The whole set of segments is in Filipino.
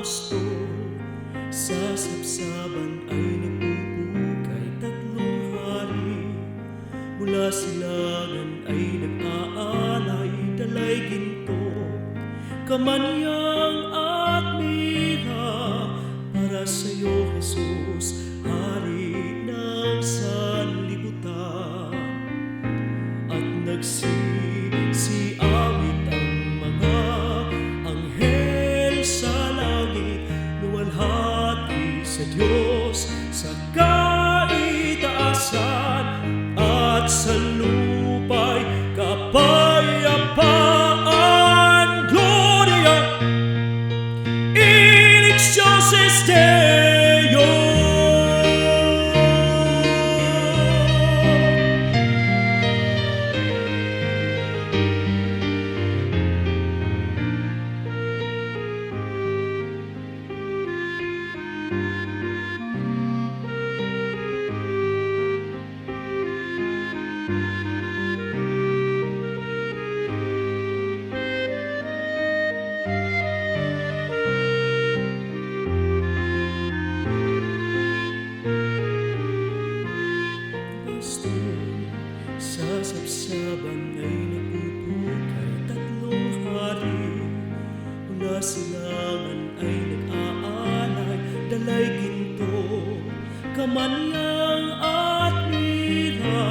apostol sa sabsaban ay nagpupukay. Tatlong hari mula silangan ay nag-aalay, dalay ginto, kamanyang at mira para sa'yo, Jesus, Hari ng sanlibutan. At nagsisiawit ang mga anghel sa langit, luwalhati sa Diyos sa kaitaasan, at sa lupa'y kapayapaan. Gloria in excelsis Deo. Sa sabsaban ay nagpupukay, tatlong hari mula silangan ay nag-aalay, dalay ginto, kamanyang at mira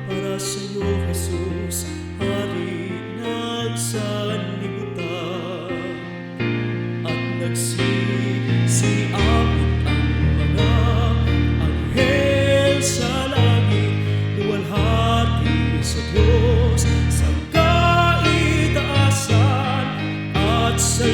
para sa'yo, Jesus, Hari ng sanlibutan. At nagsisiawit ang mga anghel sa langit, luwalhati sa Diyos sa kaitaasan, at sa